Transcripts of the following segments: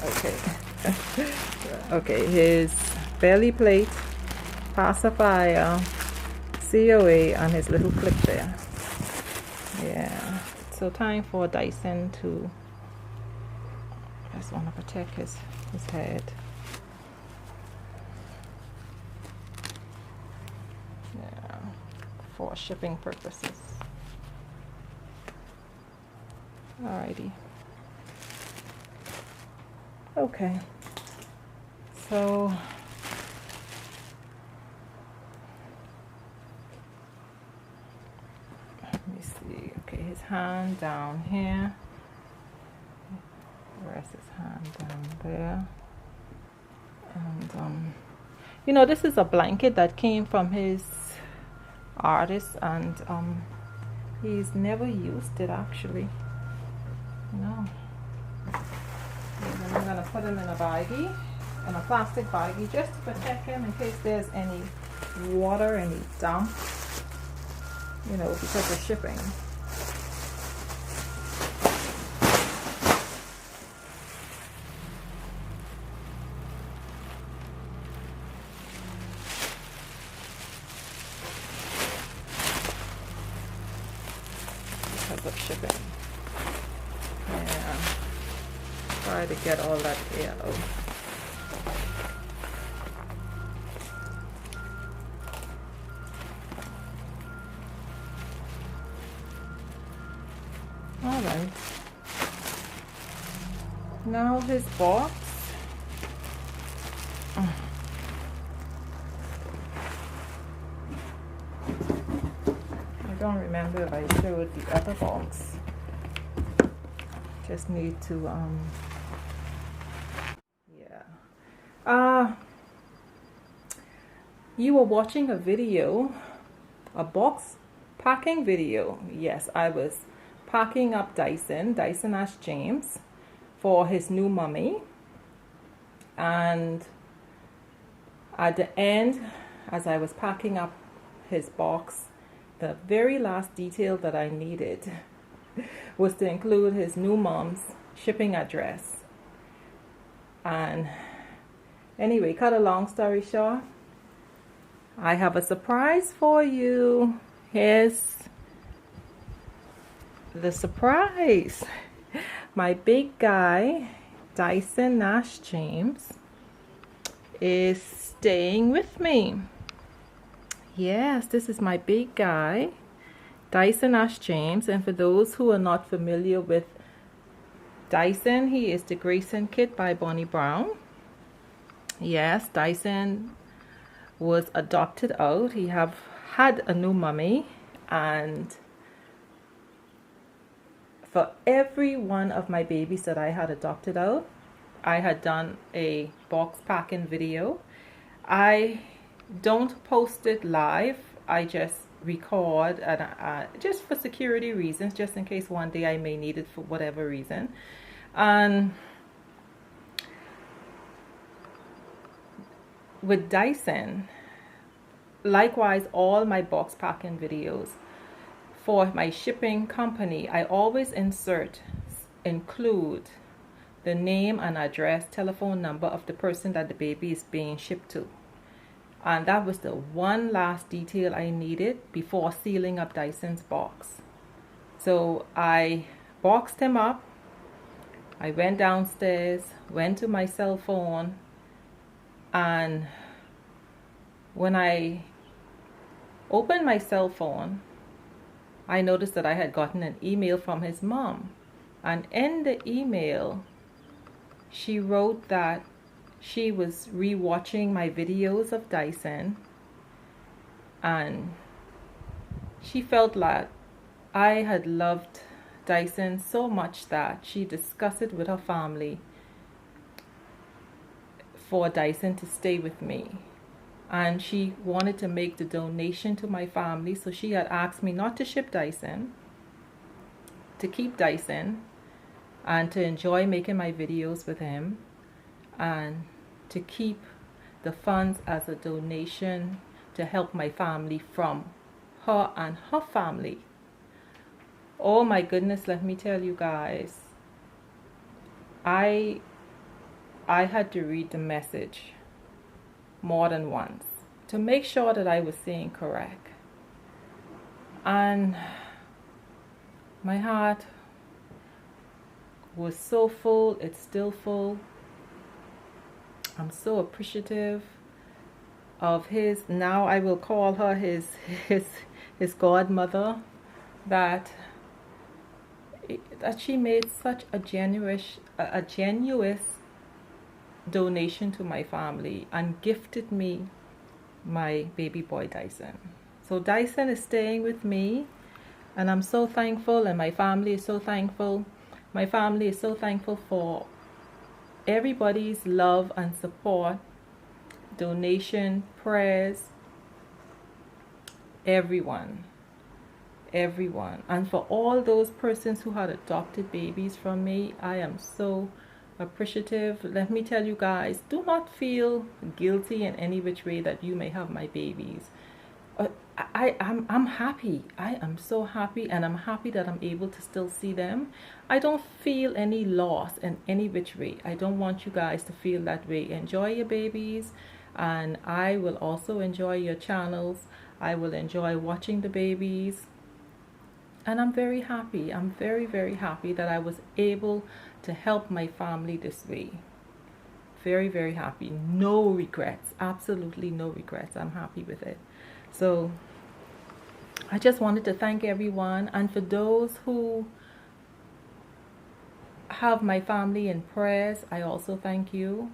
Okay. Okay, his belly plate, pacifier, COA, and his little clip there. Yeah. So time for Dyson to just want to protect his head. Yeah. For shipping purposes. Alrighty. Okay. So let me see. Okay, his hand down here. Rest his hand down there. And you know, this is a blanket that came from his artist, and he's never used it actually. No. And then I'm gonna put him in a baggie, in a plastic baggie, just to protect him in case there's any water, any damp, you know, because of shipping. Because of shipping. Yeah. Try to get all that air out. Alright. Now his box. I don't remember if I showed the other box. Just need to yeah. You were watching a video, a box packing video. Yes, I was packing up Dyson Ash James for his new mummy. And at the end, as I was packing up his box, the very last detail that I needed was to include his new mom's shipping address. And anyway, cut a long story short, I have a surprise for you. Here's the surprise. My big guy, Dyson Ash James, is staying with me. Yes, this is my big guy, Dyson Ash James. And for those who are not familiar with Dyson, he is the Grayson Kit by Bonnie Brown. Yes, Dyson was adopted out. He had a new mummy, and for every one of my babies that I had adopted out, I had done a box packing video. I don't post it live. I just record, and just for security reasons, just in case one day I may need it for whatever reason. And with Dyson, likewise, all my box packing videos for my shipping company, I always include the name and address, telephone number of the person that the baby is being shipped to. And that was the one last detail I needed before sealing up Dyson's box. So I boxed him up. I went downstairs, went to my cell phone, and when I opened my cell phone, I noticed that I had gotten an email from his mom. And in the email, she wrote that she was re-watching my videos of Dyson, and she felt like I had loved Dyson so much that she discussed it with her family for Dyson to stay with me. And she wanted to make the donation to my family, so she had asked me not to ship Dyson, to keep Dyson, and to enjoy making my videos with him, and to keep the funds as a donation to help my family from her and her family. Oh my goodness, let me tell you guys, I I had to read the message more than once to make sure that I was saying correct. And my heart was so full. It's still full. I'm so appreciative of his, now I will call her his godmother, that she made such a genuine donation to my family and gifted me my baby boy Dyson. So Dyson is staying with me, and I'm so thankful, and my family is so thankful. My family is so thankful for everybody's love and support, donation, prayers, everyone, and for all those persons who had adopted babies from me. I am so appreciative. Let me tell you guys, do not feel guilty in any which way that you may have my babies. I'm happy. I am so happy, and I'm happy that I'm able to still see them. I don't feel any loss in any which way. I don't want you guys to feel that way. Enjoy your babies, and I will also enjoy your channels. I will enjoy watching the babies, and I'm very happy. I'm very, very happy that I was able to help my family this way. Very, very happy. No regrets. Absolutely no regrets. I'm happy with it. So I just wanted to thank everyone, and for those who have my family in prayers, I also thank you.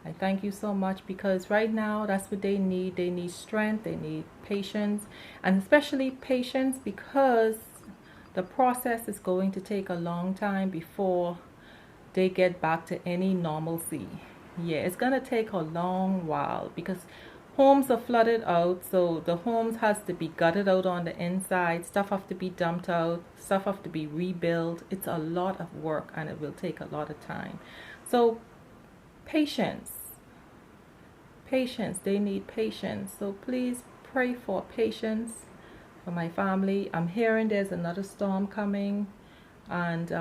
I thank you so much, because right now that's what they need. They need strength, they need patience, and especially patience, because the process is going to take a long time before they get back to any normalcy. Yeah, it's gonna take a long while, because homes are flooded out, so the homes has to be gutted out on the inside. Stuff have to be dumped out. Stuff have to be rebuilt. It's a lot of work, and it will take a lot of time. So patience. They need patience. So please pray for patience for my family. I'm hearing there's another storm coming, and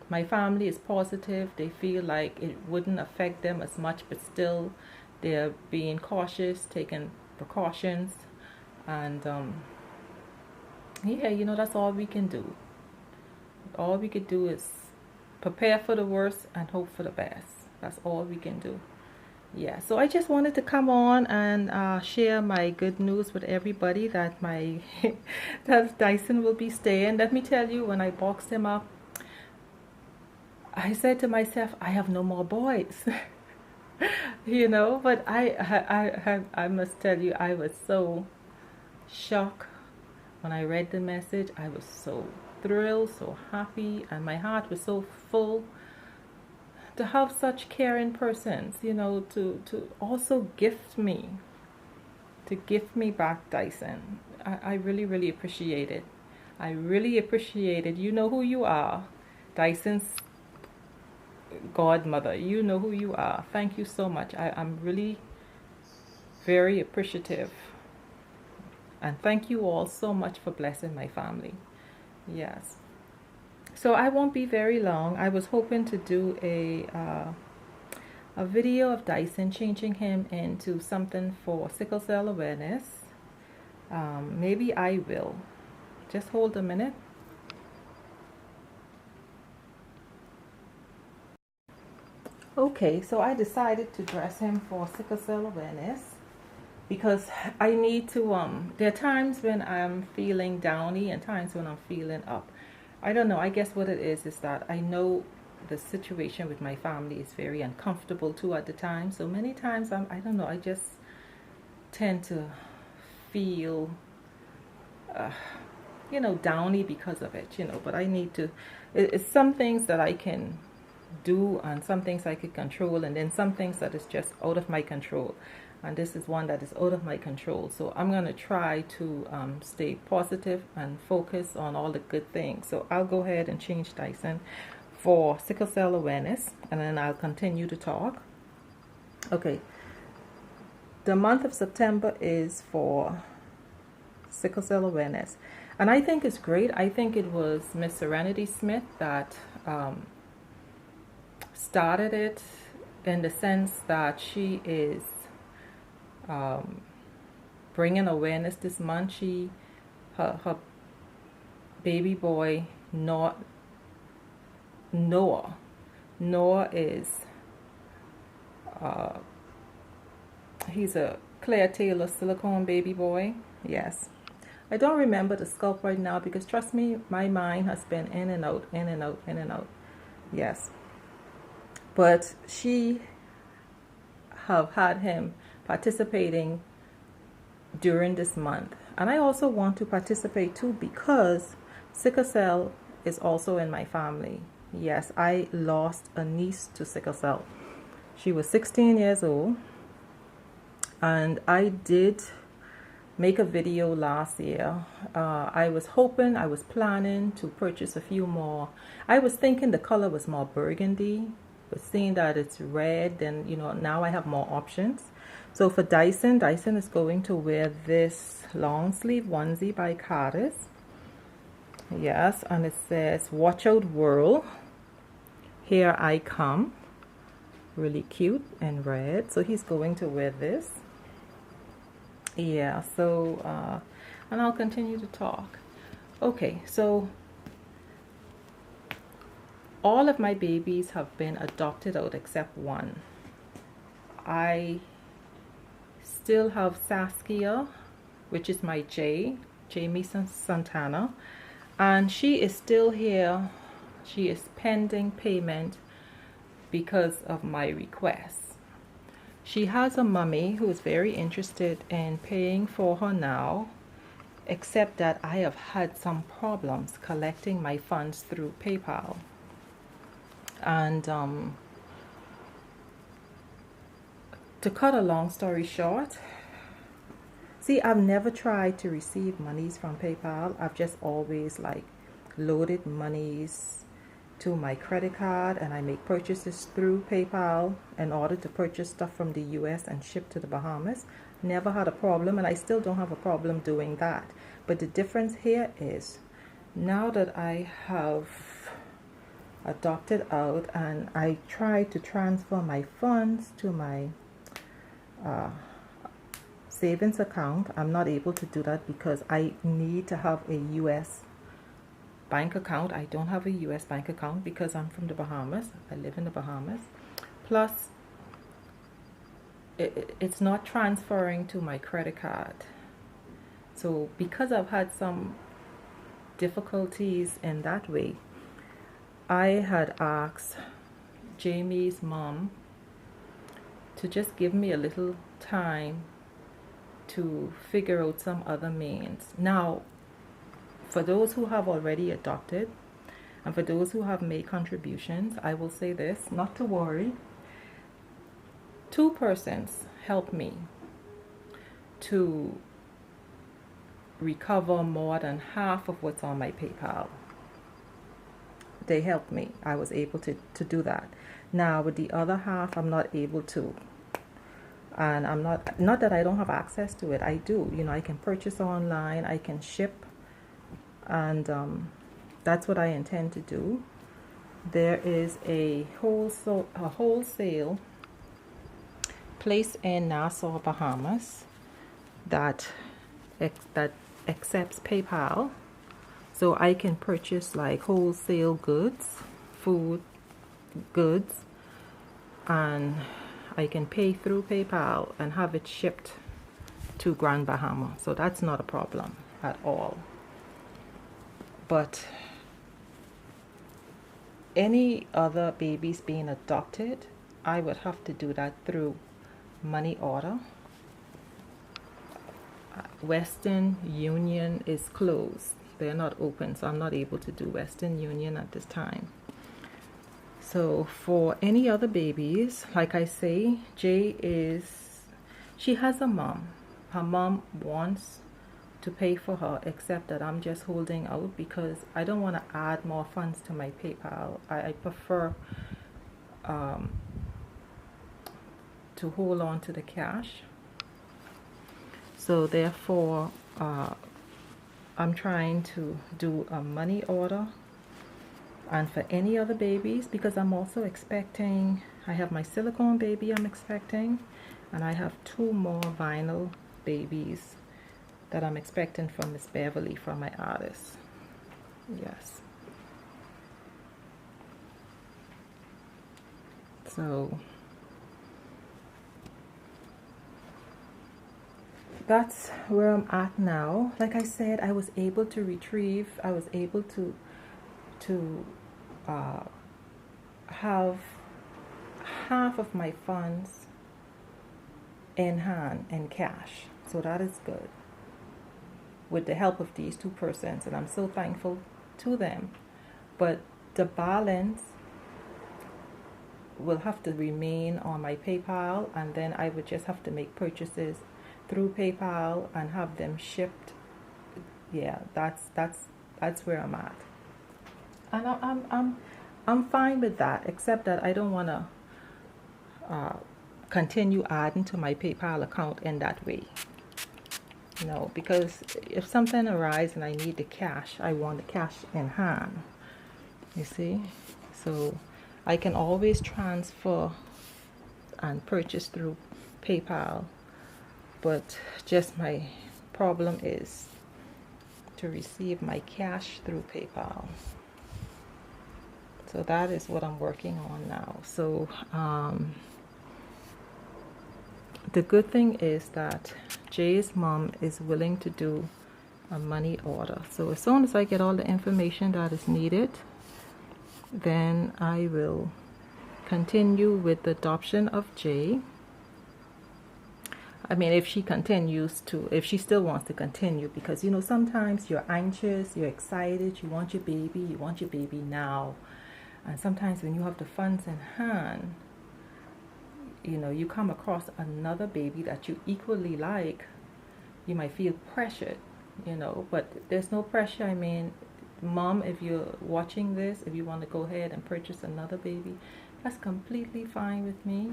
my family is positive. They feel like it wouldn't affect them as much, but still they're being cautious, taking precautions, and yeah, you know, that's all we can do. All we could do is prepare for the worst and hope for the best. That's all we can do. Yeah, so I just wanted to come on and share my good news with everybody, that my that Dyson will be staying. Let me tell you, when I boxed him up, I said to myself, I have no more boys. You know, but I must tell you, I was so shocked when I read the message. I was so thrilled, so happy, and my heart was so full to have such caring persons, you know, to also gift me back Dyson. I really, really appreciate it. I really appreciate it. You know who you are, Dyson's godmother. You know who you are. Thank you so much. I'm really very appreciative, and thank you all so much for blessing my family. Yes, so I won't be very long. I was hoping to do a video of Dyson, changing him into something for sickle cell awareness. Maybe I will. Just hold a minute. Okay, so I decided to dress him for sickle cell awareness, because I need to, there are times when I'm feeling downy and times when I'm feeling up. I don't know, I guess what it is that I know the situation with my family is very uncomfortable too at the time. So many times I don't know, I just tend to feel, you know, downy because of it, you know, but I need to, it's some things that I can do, and some things I could control, and then some things that is just out of my control, and this is one that is out of my control. So I'm going to try to stay positive and focus on all the good things. So I'll go ahead and change Dyson for sickle cell awareness, and then I'll continue to talk. Okay, the month of September is for sickle cell awareness, and I think it's great. I think it was Miss Serenity Smith that started it in the sense that she is bringing awareness this month. Her baby boy, Noah is he's a Claire Taylor silicone baby boy. Yes, I don't remember the sculpt right now because trust me, my mind has been in and out, in and out, in and out. Yes, but she have had him participating during this month, and I also want to participate too because sickle cell is also in my family. Yes, I lost a niece to sickle cell. She was 16 years old, and I did make a video last year. I was planning to purchase a few more. I was thinking the color was more burgundy, but seeing that it's red, then now I have more options. So for Dyson is going to wear this long sleeve onesie by Cardis. Yes, and it says "Watch out, world. Here I come." Really cute and red. So he's going to wear this. Yeah, so and I'll continue to talk. Okay, so all of my babies have been adopted out except one. I still have Saskia, which is my Jamie Santana, and she is still here. She is pending payment because of my request. She has a mommy who is very interested in paying for her now, except that I have had some problems collecting my funds through PayPal. And to cut a long story short, see, I've never tried to receive monies from PayPal. I've just always loaded monies to my credit card, and I make purchases through PayPal in order to purchase stuff from the US and ship to the Bahamas. Never had a problem, and I still don't have a problem doing that. But the difference here is now that I have adopted out and I try to transfer my funds to my savings account, I'm not able to do that because I need to have a US bank account. I don't have a US bank account because I'm from the Bahamas. I live in the Bahamas. Plus, it's not transferring to my credit card. So because I've had some difficulties in that way, I had asked Jamie's mom to just give me a little time to figure out some other means. Now, for those who have already adopted and for those who have made contributions, I will say this, not to worry. 2 persons helped me to recover more than half of what's on my PayPal. They helped me. I was able to do that. Now with the other half, I'm not able to. And I'm not that I don't have access to it. I do. I can purchase online, I can ship, and that's what I intend to do. There is a wholesale place in Nassau, Bahamas that accepts PayPal, so I can purchase wholesale goods, food goods, and I can pay through PayPal and have it shipped to Grand Bahama. So that's not a problem at all. But any other babies being adopted, I would have to do that through money order. Western Union is closed. They're not open, so I'm not able to do Western Union at this time. So for any other babies, like I say, she has a mom. Her mom wants to pay for her, except that I'm just holding out because I don't want to add more funds to my PayPal. I prefer to hold on to the cash. So therefore, I'm trying to do a money order. And for any other babies, because I'm also expecting I have my silicone baby I'm expecting, and I have 2 more vinyl babies that I'm expecting from Miss Beverly, from my artist. Yes. So that's where I'm at now. Like I said, I was able to have half of my funds in hand, in cash. So that is good, with the help of these 2 persons, and I'm so thankful to them. But the balance will have to remain on my PayPal, and then I would just have to make purchases through PayPal and have them shipped. Yeah, that's where I'm at, and I'm fine with that, except that I don't want to continue adding to my PayPal account in that way. No, because if something arises and I need the cash, I want the cash in hand. You see, so I can always transfer and purchase through PayPal, but just my problem is to receive my cash through PayPal. So that is what I'm working on now. So the good thing is that Jay's mom is willing to do a money order. So as soon as I get all the information that is needed, then I will continue with the adoption of Jay. I mean, if she still wants to continue, because, you know, sometimes you're anxious, you're excited, you want your baby now. And sometimes when you have the funds in hand, you know, you come across another baby that you equally like, you might feel pressured, you know, but there's no pressure. I mean, mom, if you're watching this, if you want to go ahead and purchase another baby, that's completely fine with me.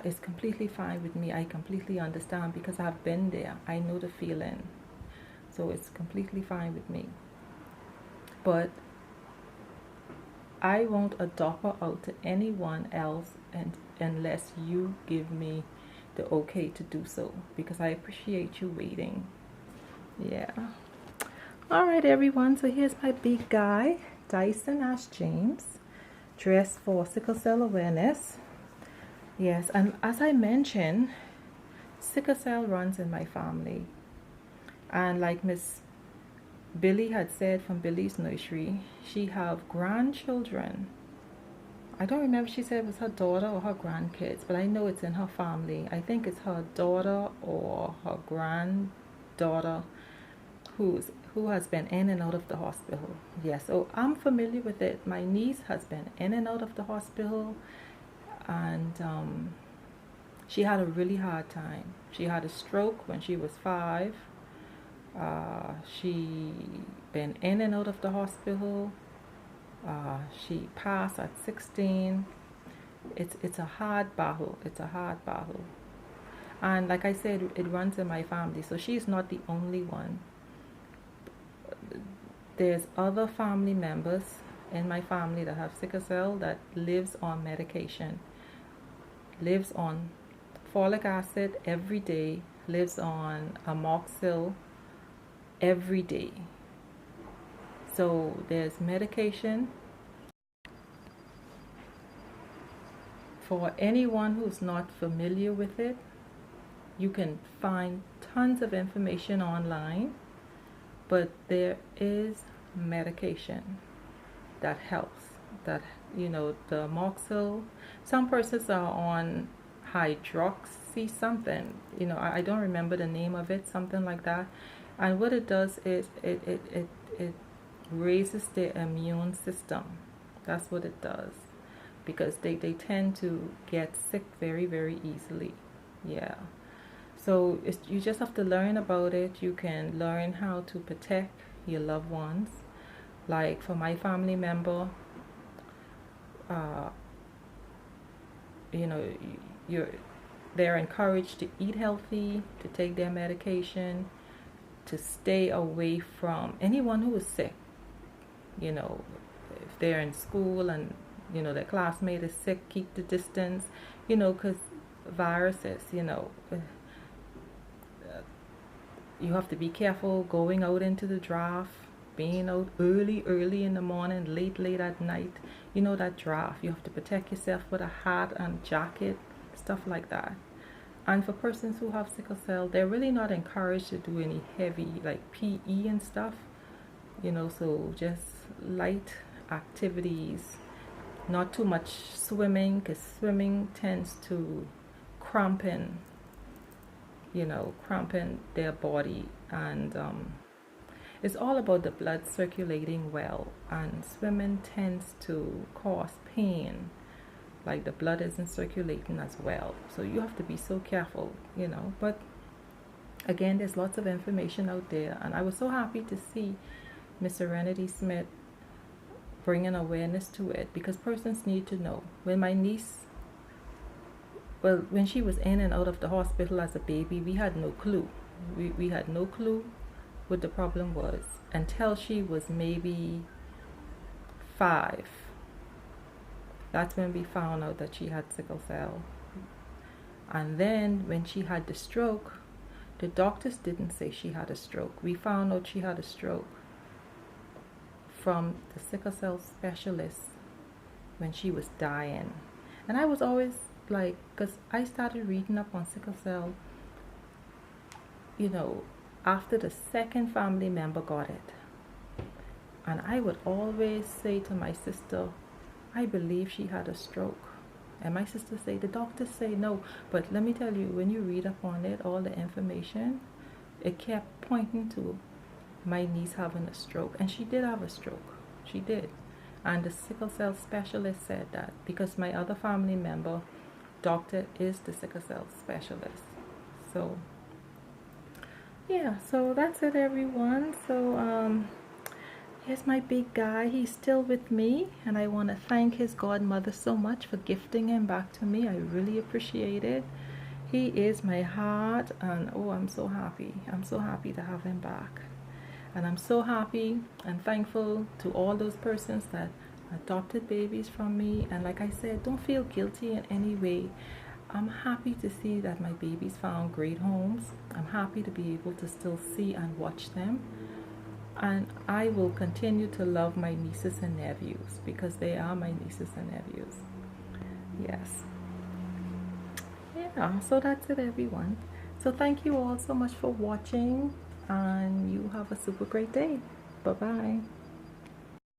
It's completely fine with me. I completely understand, because I've been there. I know the feeling. So it's completely fine with me. But I won't adopt her out to anyone else unless you give me the okay to do so, because I appreciate you waiting. Yeah. All right, everyone. So here's my big guy, Dyson Ash James, dressed for sickle cell awareness. Yes, and as I mentioned, sickle cell runs in my family. And like Miss Billy had said from Billy's Nursery, she have grandchildren. I don't remember if she said it was her daughter or her grandkids, but I know it's in her family. I think it's her daughter or her granddaughter who has been in and out of the hospital. Yeah, so I'm familiar with it. My niece has been in and out of the hospital, and she had a really hard time. She had a stroke when she was 5. She been in and out of the hospital. She passed at 16. It's a hard battle. It's a hard battle. And like I said, it runs in my family. So she's not the only one. There's other family members in my family that have sickle cell that lives on medication. Lives on folic acid every day. Lives on amoxicillin every day. So there's medication. For anyone who's not familiar with it, you can find tons of information online, but there is medication that helps. That, you know, the amoxicillin, some persons are on hydroxy something, you know, I don't remember the name of it, something like that. And what it does is it raises their immune system. That's what it does, because they tend to get sick very, very easily. Yeah. So you just have to learn about it. You can learn how to protect your loved ones. Like for my family member, you know, they're encouraged to eat healthy, to take their medication, to stay away from anyone who is sick. You know, if they're in school and you know, their classmate is sick, keep the distance, you know, because viruses, you know, you have to be careful going out into the draft, being out early in the morning, late at night, you know, that draft. You have to protect yourself with a hat and jacket, stuff like that. And for persons who have sickle cell, they're really not encouraged to do any heavy like PE and stuff, you know, so just light activities, not too much swimming, because swimming tends to crampen, you know, cramping their body. And it's all about the blood circulating well, and swimming tends to cause pain, like the blood isn't circulating as well. So you have to be so careful, you know. But again, there's lots of information out there, and I was so happy to see Miss Serenity Smith bringing awareness to it, because persons need to know. When my niece, well, when she was in and out of the hospital as a baby, we had no clue. We had no clue what the problem was until she was maybe 5. That's when we found out that she had sickle cell. And then when she had the stroke, the doctors didn't say she had a stroke. We found out she had a stroke from the sickle cell specialist when she was dying. And I was always like, because I started reading up on sickle cell, you know, after the second family member got it. And I would always say to my sister, I believe she had a stroke. And my sister say, the doctors say no. But let me tell you, when you read up on it, all the information, it kept pointing to my niece having a stroke. And she did have a stroke. She did. And the sickle cell specialist said that, because my other family member, doctor, is the sickle cell specialist. So yeah, so that's it, everyone. So here's my big guy. He's still with me, and I want to thank his godmother so much for gifting him back to me. I really appreciate it. He is my heart, and oh, I'm so happy. I'm so happy to have him back. And I'm so happy and thankful to all those persons that adopted babies from me. And like I said, don't feel guilty in any way. I'm happy to see that my babies found great homes. I'm happy to be able to still see and watch them. And I will continue to love my nieces and nephews, because they are my nieces and nephews. Yes. Yeah, so that's it, everyone. So thank you all so much for watching, and you have a super great day. Bye-bye.